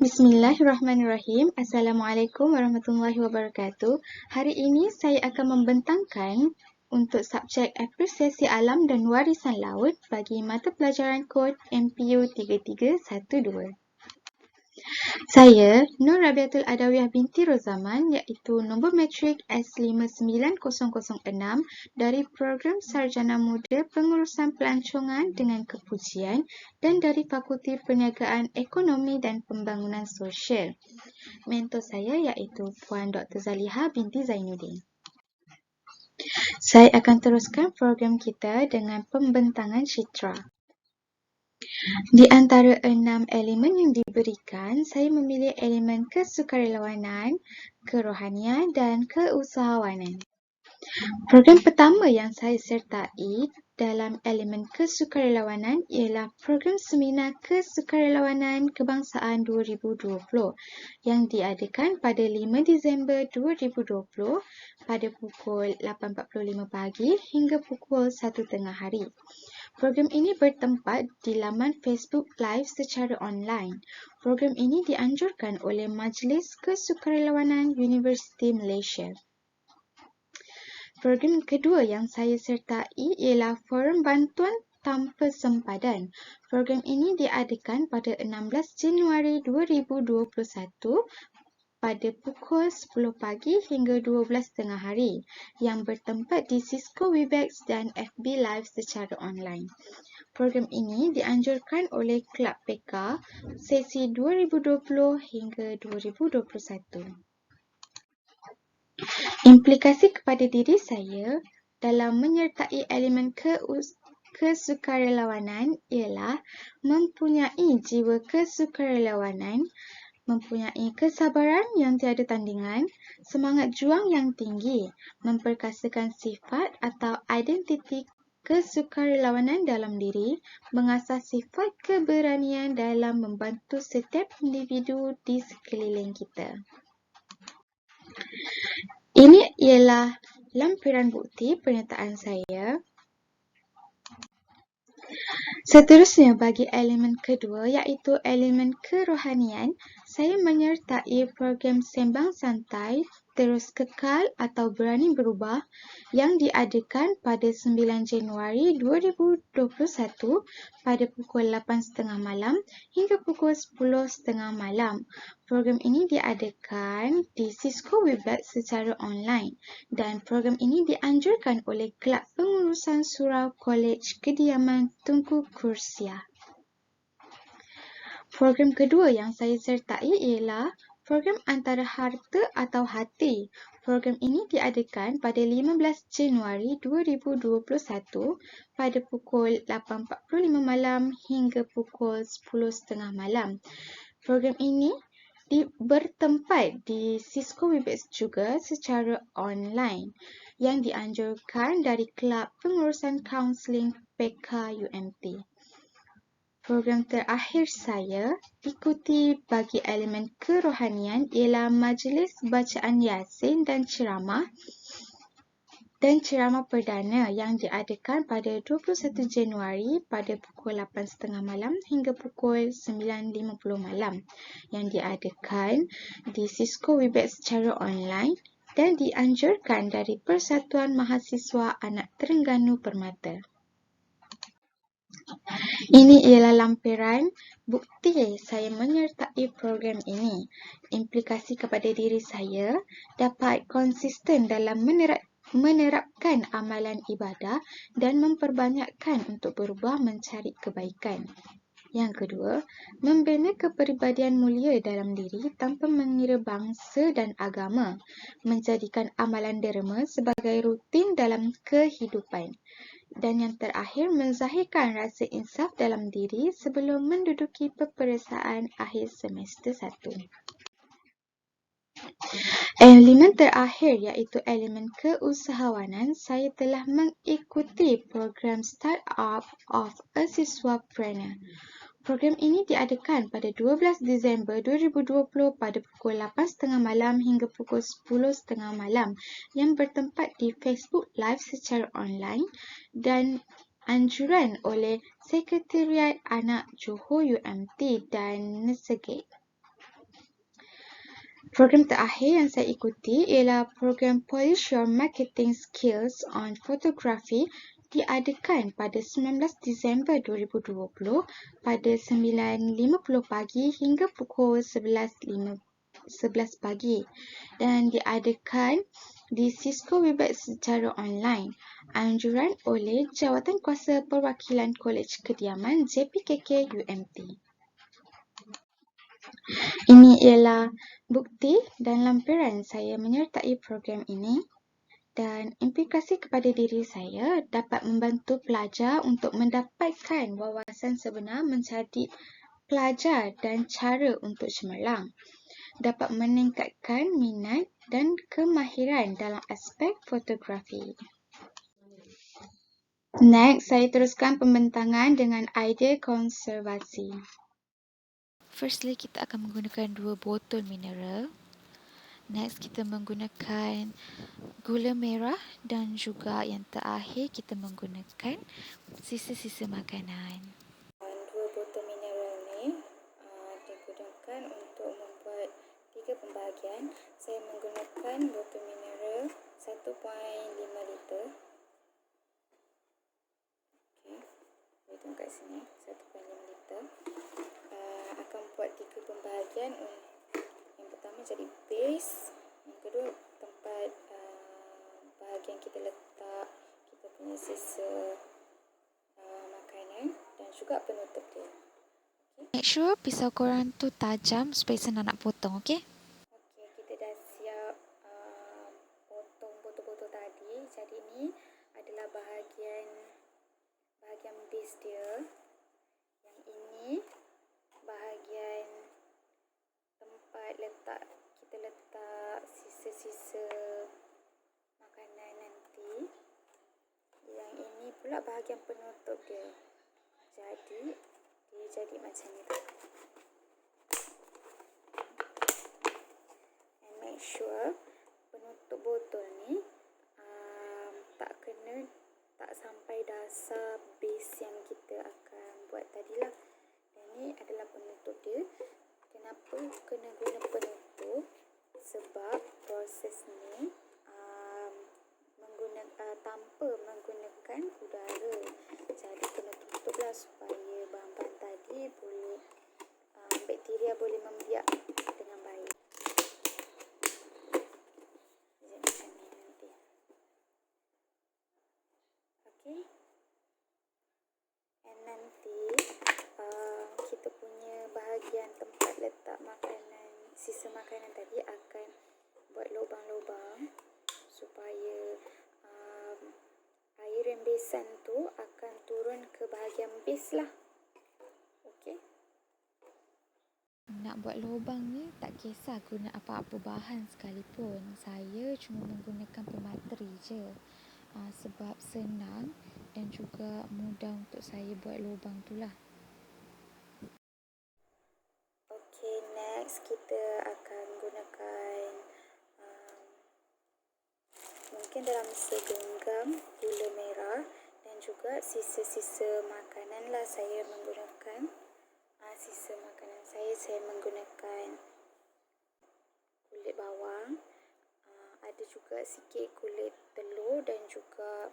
Bismillahirrahmanirrahim. Assalamualaikum warahmatullahi wabarakatuh. Hari ini saya akan membentangkan untuk subjek Apresiasi Alam dan Warisan Laut bagi mata pelajaran kod MPU 3312. Saya Nur Rabiatul Adawiyah binti Rozaman, iaitu nombor matrik S59006 dari Program Sarjana Muda Pengurusan Pelancongan dengan Kepujian dan dari Fakulti Perniagaan Ekonomi dan Pembangunan Sosial. Mentor saya iaitu Puan Dr. Zaliha binti Zainuddin. Saya akan teruskan program kita dengan pembentangan citra. Di antara 6 elemen yang diberikan, saya memilih elemen kesukarelawanan, kerohanian dan keusahawanan. Program pertama yang saya sertai dalam elemen kesukarelawanan ialah program Seminar Kesukarelawanan Kebangsaan 2020 yang diadakan pada 5 Disember 2020 pada pukul 8.45 pagi hingga pukul 1 tengah hari. Program ini bertempat di laman Facebook Live secara online. Program ini dianjurkan oleh Majlis Kesukarelawanan Universiti Malaysia. Program kedua yang saya sertai ialah Forum Bantuan Tanpa Sempadan. Program ini diadakan pada 16 Januari 2021 pada pukul 10 pagi hingga 12 tengah hari yang bertempat di Cisco Webex dan FB Live secara online. Program ini dianjurkan oleh Kelab PK sesi 2020 hingga 2021. Implikasi kepada diri saya dalam menyertai elemen kesukarelawanan ialah mempunyai jiwa kesukarelawanan, mempunyai kesabaran yang tiada tandingan, semangat juang yang tinggi, memperkasakan sifat atau identiti kesukarelawanan dalam diri, mengasah sifat keberanian dalam membantu setiap individu di sekeliling kita. Ini ialah lampiran bukti pernyataan saya. Seterusnya bagi elemen kedua iaitu elemen kerohanian, saya menyertai program Sembang Santai Terus Kekal atau Berani Berubah yang diadakan pada 9 Januari 2021 pada pukul 8.30 malam hingga pukul 10.30 malam. Program ini diadakan di Cisco Webex secara online dan program ini dianjurkan oleh Kelab Pengurusan Surau Kolej Kediaman Tunku Kursia. Program kedua yang saya sertai ialah program Antara Harta atau Hati. Program ini diadakan pada 15 Januari 2021 pada pukul 8.45 malam hingga pukul 10.30 malam. Program ini bertempat di Cisco Webex juga secara online yang dianjurkan dari Kelab Pengurusan Kaunseling PK UMT. Program terakhir saya ikuti bagi elemen kerohanian ialah Majlis Bacaan Yasin dan Ceramah perdana yang diadakan pada 21 Januari pada pukul 8.30 malam hingga pukul 9.50 malam yang diadakan di Cisco Webex secara online dan dianjurkan dari Persatuan Mahasiswa Anak Terengganu Permata. Ini ialah lampiran bukti saya menyertai program ini. Implikasi kepada diri saya dapat konsisten dalam menerapkan amalan ibadah dan memperbanyakkan untuk berubah mencari kebaikan. Yang kedua, membina kepribadian mulia dalam diri tanpa mengira bangsa dan agama, menjadikan amalan derma sebagai rutin dalam kehidupan. Dan yang terakhir, menzahirkan rasa insaf dalam diri sebelum menduduki peperiksaan akhir semester 1. Elemen terakhir iaitu elemen keusahawanan, saya telah mengikuti program Startup of a Siswapreneur. Program ini diadakan pada 12 Disember 2020 pada pukul 8.30 malam hingga pukul 10.30 malam yang bertempat di Facebook Live secara online dan anjuran oleh Sekretariat Anak Johor UMT dan Nesegate. Program terakhir yang saya ikuti ialah program Polish Your Marketing Skills on Photography diadakan pada 19 Disember 2020 pada 9.50 pagi hingga pukul 11 pagi dan diadakan di Cisco Webex secara online. Anjuran oleh Jawatankuasa Perwakilan Kolej Kediaman JPKK UMT. Ini ialah bukti dan lampiran saya menyertai program ini dan implikasi kepada diri saya dapat membantu pelajar untuk mendapatkan wawasan sebenar menjadi pelajar dan cara untuk cemerlang, dapat meningkatkan minat dan kemahiran dalam aspek fotografi. Next, saya teruskan pembentangan dengan idea konservasi. Firstly, kita akan menggunakan 2 botol mineral. Next, kita menggunakan gula merah dan juga yang terakhir kita menggunakan sisa-sisa makanan. 2 botol mineral ni digunakan untuk membuat 3 pembahagian. Saya menggunakan botol mineral 1.5 liter. Okey, saya tengok kat sini 1.5 liter. Akan buat 3 pembahagian. Yang pertama jadi base, yang kedua tempat bahagian kita letak kita punya sisa makanan dan juga penutup dia. Okay. Make sure pisau korang tu tajam supaya senang nak potong, okey? Okey, kita dah siap potong botol-botol tadi. Jadi ni adalah bahagian base dia. Yang ini bahagian tempat kita letak sisa-sisa makanan nanti. Yang ini pula bahagian penutup dia. Jadi dia jadi macam ni. And make sure penutup botol ni tak sampai dasar base yang kita akan buat tadilah. Dan ni adalah penutup dia. Kenapa kena guna penutup? Sebab proses ni tanpa menggunakan udara. Jadi kena tutuplah supaya bahan-bahan tadi boleh bakteria boleh membiak dengan baik. Jadi macam ni nanti. Okey. And nanti kita punya bahagian tempat letak makanan, sisa makanan tadi akan buat lubang-lubang supaya air rembesan tu akan turun ke bahagian base lah. Okey. Nak buat lubang ni tak kisah guna apa-apa bahan sekalipun. Saya cuma menggunakan pemateri je. Sebab senang dan juga mudah untuk saya buat lubang tu lah. Okey, next kita akan gunakan mungkin dalam segenggam gula merah dan juga sisa-sisa makanan lah saya menggunakan. Sisa makanan saya menggunakan kulit bawang, ada juga sikit kulit telur dan juga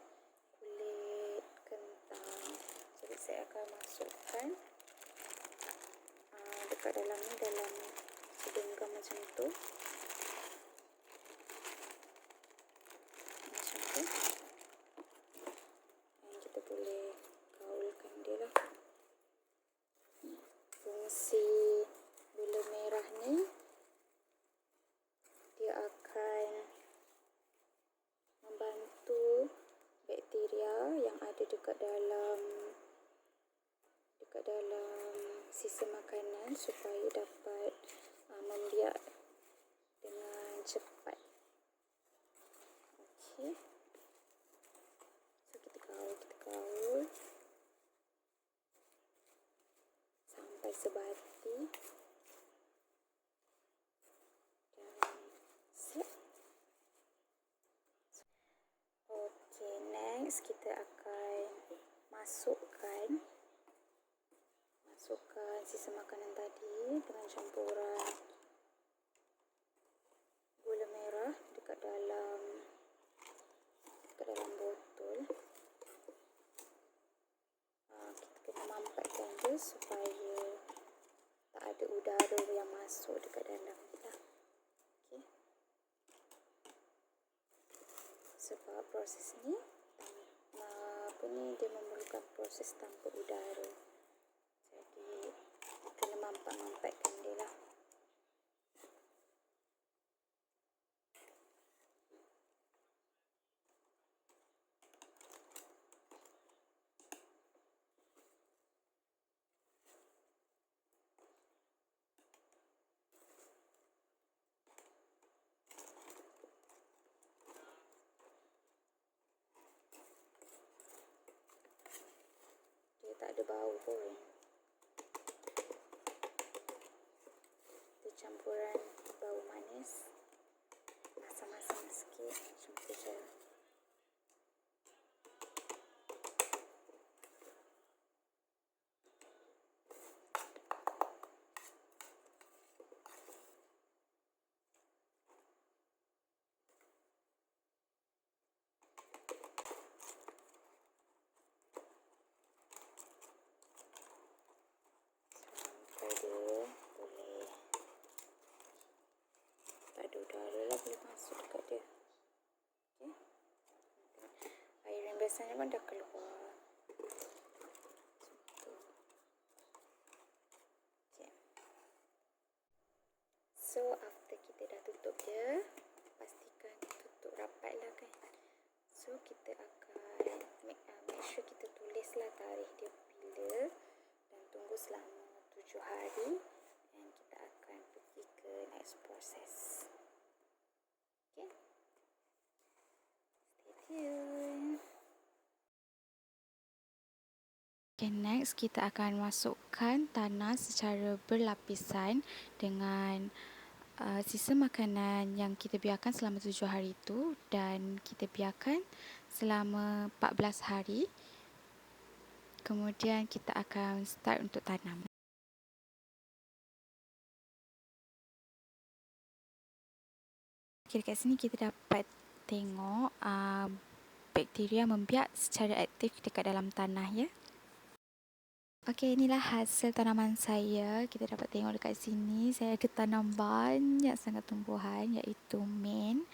kulit kentang. Jadi saya akan masukkan dekat dalam ni, dalam segenggam macam tu. Macam tu. Dan kita boleh gaulkan dia lah. Fungsi gula merah ni dia akan membantu bakteria yang ada dekat dalam sisa makanan supaya dapat membiak dengan cepat. Okey. So kita gaul sampai sebati. Dan siap. Okey, next kita akan masukkan sisa makanan tadi dengan campuran udara yang masuk dekat dalam ni lah. Okay. Sebab proses ni dia memerlukan proses tanpa udara. Jadi kena mampat-mampatkan dia lah. Dia tak ada bau pun. Dia campuran bau manis, asam-asam sikit, macam tu je. Sampai dia boleh tak ada udara lah, boleh masuk dekat dia. Okay. Air yang biasanya pun dah keluar. Okay. So after kita dah tutup dia, pastikan tutup rapat lah kan. So kita akan make sure kita tulis lah tarikh dia bila, dan tunggu selama 7 hari, dan kita akan pergi ke next process. Okay, stay tuned. Okay, next kita akan masukkan tanah secara berlapisan dengan sisa makanan yang kita biarkan selama 7 hari itu, dan kita biarkan selama 14 hari. Kemudian kita akan start untuk tanam. Okay, dekat sini kita dapat tengok bakteria membiak secara aktif dekat dalam tanah ya. Okey, inilah hasil tanaman saya. Kita dapat tengok dekat sini saya ada tanam banyak sangat tumbuhan, iaitu mint.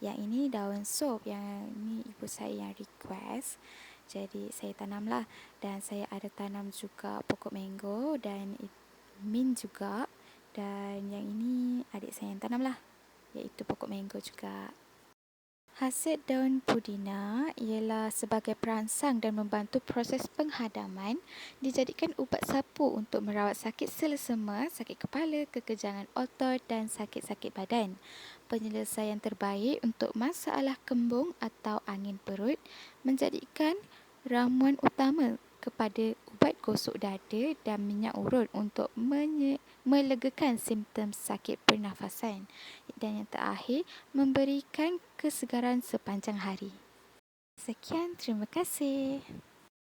Yang ini daun sop, yang ini ibu saya yang request. Jadi saya tanamlah, dan saya ada tanam juga pokok mango dan mint juga. Dan yang ini adik saya yang tanamlah, iaitu pokok mango juga. Khasiat daun pudina ialah sebagai perangsang dan membantu proses penghadaman, dijadikan ubat sapu untuk merawat sakit selesema, sakit kepala, kekejangan otot dan sakit-sakit badan. Penyelesaian terbaik untuk masalah kembung atau angin perut, menjadikan ramuan utama kepada ubat gosok dada dan minyak urut untuk melegakan simptom sakit pernafasan. Dan yang terakhir, memberikan kesegaran sepanjang hari. Sekian, terima kasih.